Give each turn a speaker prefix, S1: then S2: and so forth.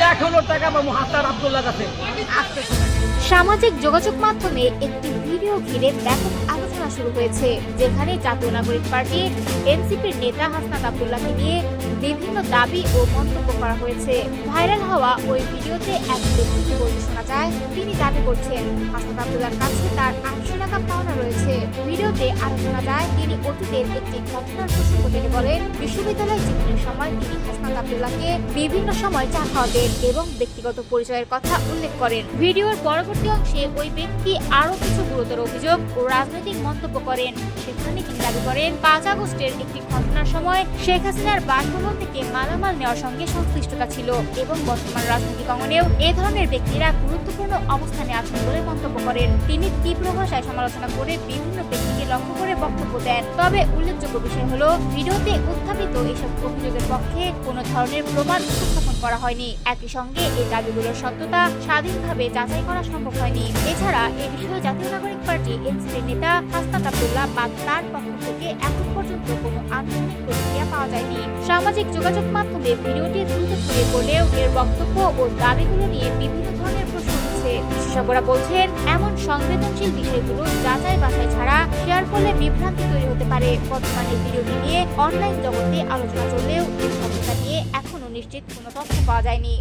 S1: 1,00,000 টাকা পাবো হাসান আব্দুল্লাহ কাছে।
S2: সামাজিক যোগাযোগ মাধ্যমে একটি ভিডিও ঘিরে ব্যাপক আলোচনা শুরু হয়েছে, যেখানে জাতীয় নাগরিক পার্টি এনসিপির নেতা হাসনাত আব্দুল্লাহকে নিয়ে বিভিন্ন দাবি ও মন্তব্য করা হয়েছে। ভাইরাল হওয়া ওই ভিডিওতে এক ব্যক্তিকে বলতে শোনা যায়, তিনি দাবি করছেন হাসনাত আব্দুল্লাহর কাছে তার 800 টাকা পাওনা রয়েছে। ভিডিওতে আরো শোনা যায়, তিনি অতীতের একটি ঘটনার প্রসঙ্গ টেনে বলেন, বিশ্ববিদ্যালয় জীবনের সময় তিনি হাসনাত আব্দুল্লাহকে বিভিন্ন সময় চা খাওয়াতেন এবং ব্যক্তিগত পরিচয়ের কথা উল্লেখ করেন। ভিডিওর পরবর্তী অংশে ওই ব্যক্তি আরো কিছু গুরুতর অভিযোগ ও রাজনৈতিক মন্তব্য করেন। সেখানে তিনি দাবি করেন 5 আগস্টের একটি ঘটনার সময় শেখ হাসিনার বাসভবন থেকে মালামাল নেওয়ার সঙ্গে সংশ্লিষ্টতা ছিল এবং বর্তমান রাজনৈতিক অঙ্গনেও এ ধরনের ব্যক্তিরা গুরুত্বপূর্ণ অবস্থানে আছেন বলে মন্তব্য করেন। তিনি তীব্র ভাষায় সমালোচনা করে বিভিন্ন ব্যক্তিকে লক্ষ্য করে বক্তব্য দেন। তবে উল্লেখযোগ্য বিষয় হলো, ভিডিওতে উত্থাপিত এসব অভিযোগের পক্ষে কোনো ধরনের প্রমাণ উপস্থাপন করা হয়নি। একই সঙ্গে এই দাবিগুলোর সত্যতা স্বাধীনভাবে যাচাই করা সম্ভব হয়নি। এছাড়া এ বিষয়ে জাতীয় নাগরিক পার্টি এনসিপির নেতা হাসনাত আব্দুল্লাহ বা তার পক্ষ থেকে এখন পর্যন্ত কোনো আনুষ্ঠানিক প্রতিক্রিয়া পাওয়া যায়নি। সামাজিক যোগাযোগ মাধ্যমে ভিডিওটি দ্রুত ছড়িয়ে পড়লেও এর বক্তব্য ও দাবিগুলো নিয়ে বিভিন্ন ধরনের প্রশ্ন উঠছে। বিশেষজ্ঞরা বলছেন, এমন সংবেদনশীল বিষয়গুলো যাচাই বাছাই ছাড়া শেয়ার করলে বিভ্রান্তি তৈরি হতে পারে। বর্তমানে ভিডিওটি নিয়ে অনলাইন জগতে আলোচনা চললেও এই সত্যতা নিয়ে এখনো নিশ্চিত কোনো তথ্য পাওয়া যায়নি।